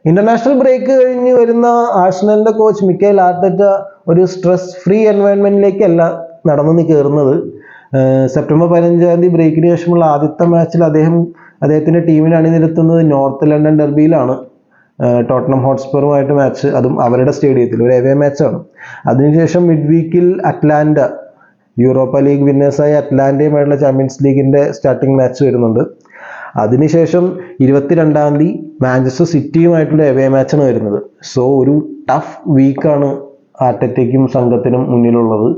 International break കഴിഞ്ഞ് വരുന്ന ആഴ്സണലിന്റെ coach Mikkel Arteta ഒരു സ്ട്രെസ് ഫ്രീ എൻവയൺമെന്റിലേക്കല്ല നടന്നു കയറുന്നത്. സെപ്റ്റംബർ 15 ബ്രേക്കിന് ശേഷമുള്ള ആദ്യത്തെ മാച്ചിൽ അദ്ദേഹത്തിന്റെ ടീമിനെ അണിനിരത്തുന്നത് നോർത്ത് ലണ്ടൻ ഡെർബിയിലാണ്. ടോട്ടനം ഹോട്ട്സ്പറുമായിട്ട് മാച്ച്, അതും അവരുടെ സ്റ്റേഡിയത്തിൽ ഒരു എവേ മാച്ചാണ്. അതിനുശേഷം മിഡ് വീക്കിൽ അറ്റ്ലാന്റ, യൂറോപ്പ ലീഗ് വിന്നേഴ്സായ അറ്റ്ലാന്റയുമായിട്ടുള്ള ചാമ്പ്യൻസ് ലീഗിന്റെ സ്റ്റാർട്ടിംഗ് മാച്ച് വരുന്നുണ്ട്. അതിനുശേഷം 22 മാഞ്ചസ്റ്റർ സിറ്റിയുമായിട്ടുള്ള എവേ മാച്ചാണ് വരുന്നത്. സോ ഒരു ടഫ് വീക്കാണ് ആർട്ടറ്റയ്ക്കും സംഘത്തിനും മുന്നിലുള്ളത്.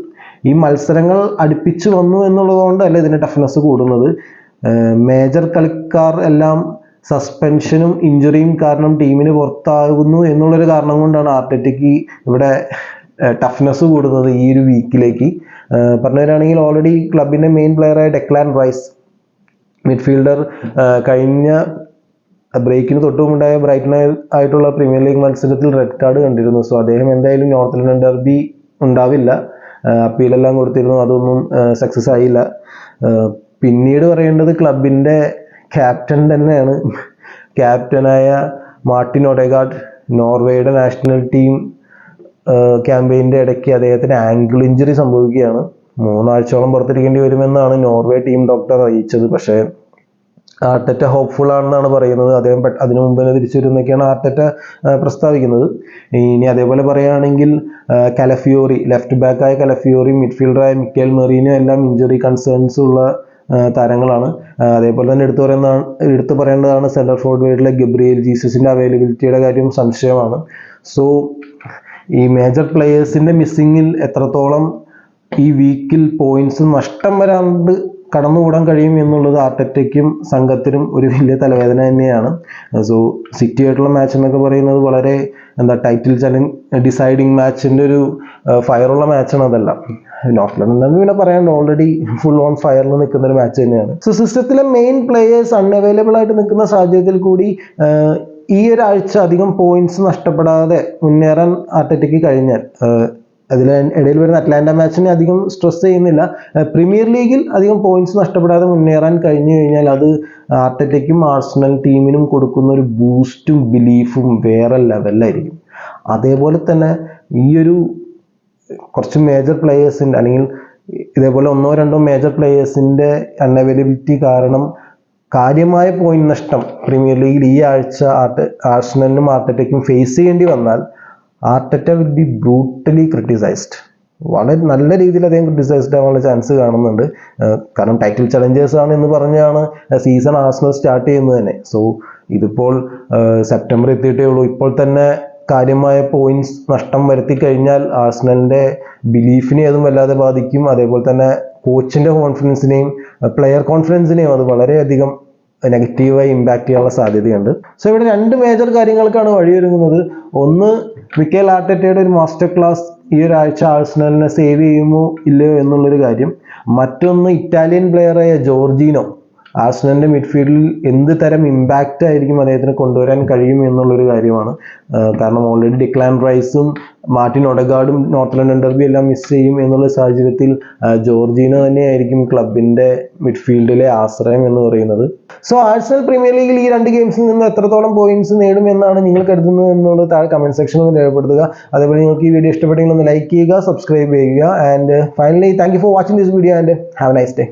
ഈ മത്സരങ്ങൾ അടുപ്പിച്ചു വന്നു എന്നുള്ളത് കൊണ്ടല്ല ഇതിന്റെ ടഫ്നെസ് കൂടുന്നത്. മേജർ കളിക്കാർ എല്ലാം സസ്പെൻഷനും ഇഞ്ചുറിയും കാരണം ടീമിന് പുറത്താകുന്നു എന്നുള്ളൊരു കാരണം കൊണ്ടാണ് ആർട്ടറ്റയ്ക്ക് ഇവിടെ ടഫ്നെസ് കൂടുന്നത് ഈ ഒരു വീക്കിലേക്ക്. പറഞ്ഞു തരാണെങ്കിൽ ഓൾറെഡി ക്ലബിന്റെ മെയിൻ പ്ലെയറായ ഡെക്ലാൻ റൈസ്, മിഡ്ഫീൽഡർ, കഴിഞ്ഞ ബ്രേക്കിന് തൊട്ടുമുണ്ടായ ബ്രൈറ്റൺ ആയിട്ടുള്ള പ്രീമിയർ ലീഗ് മത്സരത്തിൽ റെഡ് കാർഡ് കണ്ടിരുന്നു. സോ അദ്ദേഹം എന്തായാലും നോർത്ത് ലണ്ടൻ ഡെർബി ഉണ്ടാവില്ല. അപ്പീലെല്ലാം കൊടുത്തിരുന്നു, അതൊന്നും സക്സസ് ആയില്ല. പിന്നീട് പറയേണ്ടത് ക്ലബിന്റെ ക്യാപ്റ്റൻ തന്നെയാണ്. ക്യാപ്റ്റനായ മാർട്ടിൻ ഒഡെഗാർഡ് നോർവേയുടെ നാഷണൽ ടീം ക്യാമ്പയിൻ്റെ ഇടയ്ക്ക് അദ്ദേഹത്തിന് ആംഗിൾ ഇഞ്ചുറി സംഭവിക്കുകയാണ്. 3 ആഴ്ചയോളം പുറത്തിരിക്കേണ്ടി വരുമെന്നാണ് നോർവേ ടീം ഡോക്ടർ അറിയിച്ചത്. പക്ഷേ ആർട്ടറ്റ ഹോപ്പ്ഫുൾ ആണെന്നാണ് പറയുന്നത്. അദ്ദേഹം അതിനു മുമ്പ് തന്നെ തിരിച്ചു വരുന്നൊക്കെയാണ് ആർട്ടറ്റ പ്രസ്താവിക്കുന്നത്. ഇനി അതേപോലെ പറയുകയാണെങ്കിൽ കലഫിയോറി, ലെഫ്റ്റ് ബാക്കായ കലഫിയോറി, മിഡ്ഫീൽഡറായ മിക്കേൽ മെറീനോ എല്ലാം ഇഞ്ചുറി കൺസേൺസ് ഉള്ള താരങ്ങളാണ്. അതേപോലെ തന്നെ എടുത്തു പറയേണ്ടതാണ് സെൻട്രൽ ഫോർവേഡിലെ ഗബ്രിയേൽ ജീസസിന്റെ അവൈലബിലിറ്റിയുടെ കാര്യം സംശയമാണ്. സോ ഈ മേജർ പ്ലെയേഴ്സിന്റെ മിസ്സിങ്ങിൽ എത്രത്തോളം ഈ വീക്കിൽ പോയിന്റ്സ് നഷ്ടം വരാണ്ട് കടന്നുകൂടാൻ കഴിയും എന്നുള്ളത് ആർട്ടറ്റയ്ക്കും സംഘത്തിനും ഒരു വലിയ തലവേദന തന്നെയാണ്. സോ സിറ്റി ആയിട്ടുള്ള മാച്ച് എന്നൊക്കെ പറയുന്നത് വളരെ ടൈറ്റിൽ ചലഞ്ച് ഡിസൈഡിങ് മാച്ചിന്റെ ഒരു ഫയറുള്ള മാച്ചാണ്. അതെല്ലാം നോർത്ത് ലണ്ടൻ പിന്നെ പറയാണ്ട് ഓൾറെഡി ഫുൾ ഓൺ ഫയറിൽ നിൽക്കുന്ന ഒരു മാച്ച് തന്നെയാണ്. സോ സിസ്റ്റത്തിലെ മെയിൻ പ്ലേയേഴ്സ് അൺഅവൈലബിൾ ആയിട്ട് നിൽക്കുന്ന സാഹചര്യത്തിൽ കൂടി ഈ ഒരാഴ്ച അധികം പോയിന്റ്സ് നഷ്ടപ്പെടാതെ മുന്നേറാൻ ആർട്ടറ്റയ്ക്ക് കഴിഞ്ഞാൽ, ഇടയിൽ വരുന്ന അറ്റ്ലാന്റ മാച്ചിനെ അധികം സ്ട്രെസ് ചെയ്യുന്നില്ല, പ്രീമിയർ ലീഗിൽ അധികം പോയിന്റ്സ് നഷ്ടപ്പെടാതെ മുന്നേറാൻ കഴിഞ്ഞു കഴിഞ്ഞാൽ അത് ആർട്ടറ്റയ്ക്കും ആഴ്സണൽ ടീമിനും കൊടുക്കുന്ന ഒരു ബൂസ്റ്റും ബിലീഫും വേറെ ലെവലിലായിരിക്കും. അതേപോലെ തന്നെ ഈ ഒരു കുറച്ച് മേജർ പ്ലെയേഴ്സിൻ്റെ അല്ലെങ്കിൽ ഇതേപോലെ 1-2 മേജർ പ്ലെയേഴ്സിൻ്റെ അൺഅവൈലബിലിറ്റി കാരണം കാര്യമായ പോയിന്റ് നഷ്ടം പ്രീമിയർ ലീഗിൽ ഈ ആഴ്ച ആഴ്സണലിനും ആർട്ടറ്റയ്ക്കും ഫേസ് ചെയ്യേണ്ടി വന്നാൽ Arteta will be brutally criticised. വളരെ നല്ല രീതിയിൽ അദ്ദേഹം ക്രിട്ടിസൈസ്ഡ് ആവാനുള്ള ചാൻസ് കാണുന്നുണ്ട്. കാരണം ടൈറ്റിൽ ചലഞ്ചേഴ്സ് ആണ് എന്ന് പറഞ്ഞാണ് സീസൺ ആഴ്സണൽ സ്റ്റാർട്ട് ചെയ്യുന്നത് തന്നെ. സോ ഇതിപ്പോൾ സെപ്റ്റംബർ എത്തിയിട്ടേ ഉള്ളൂ. ഇപ്പോൾ തന്നെ കാര്യമായ പോയിന്റ്സ് നഷ്ടം വരുത്തി കഴിഞ്ഞാൽ ആഴ്സണലിന്റെ ബിലീഫിനെ അതും വല്ലാതെ ബാധിക്കും. അതേപോലെ തന്നെ കോച്ചിന്റെ കോൺഫിഡൻസിനെയും പ്ലെയർ കോൺഫിഡൻസിനെയും അത് വളരെയധികം നെഗറ്റീവായി ഇമ്പാക്ട് ചെയ്യാനുള്ള സാധ്യതയുണ്ട്. സോ ഇവിടെ 2 മേജർ കാര്യങ്ങൾക്കാണ് വഴിയൊരുങ്ങുന്നത്. ഒന്ന്, മിക്കേൽ ആർട്ടറ്റയുടെ ഒരു മാസ്റ്റർ ക്ലാസ് ഈ ഒരാഴ്ച ആഴ്സണലിനെ സേവ് ചെയ്യുമോ ഇല്ലയോ എന്നുള്ളൊരു കാര്യം. മറ്റൊന്ന്, ഇറ്റാലിയൻ പ്ലെയറായ ജോർജീനോ ആഴ്സണലിന്റെ മിഡ്ഫീൽഡിൽ എന്ത് തരം ഇമ്പാക്റ്റ് ആയിരിക്കും അദ്ദേഹത്തിന് കൊണ്ടുവരാൻ കഴിയും എന്നുള്ളൊരു കാര്യമാണ്. കാരണം ഓൾറെഡി ഡെക്ലാൻ റൈസും മാർട്ടിൻ ഒഡെഗാർഡും നോർത്ത് ലണ്ടൻ ഡെർബി എല്ലാം മിസ് ചെയ്യും എന്നുള്ള സാഹചര്യത്തിൽ ജോർജീനോ തന്നെയായിരിക്കും ക്ലബിന്റെ മിഡ്ഫീൽഡിലെ ആശ്രയം എന്ന് പറയുന്നത്. സോ ആഴ്സണൽ പ്രീമിയർ ലീഗിൽ ഈ 2 ഗെയിംസിൽ നിന്ന് എത്രത്തോളം പോയിന്റ്സ് നേടും എന്നാണ് നിങ്ങൾ കരുതുന്നത് എന്നുള്ളത് താഴെ കമന്റ് സെക്ഷനിൽ ഒന്ന് രേഖപ്പെടുത്തുക. അതേപോലെ നിങ്ങൾക്ക് ഈ വീഡിയോ ഇഷ്ടപ്പെട്ടെങ്കിൽ ഒന്ന് ലൈക്ക് ചെയ്യുക, സബ്സ്ക്രൈബ് ചെയ്യുക. And finally thank you for watching this video and have A nice day.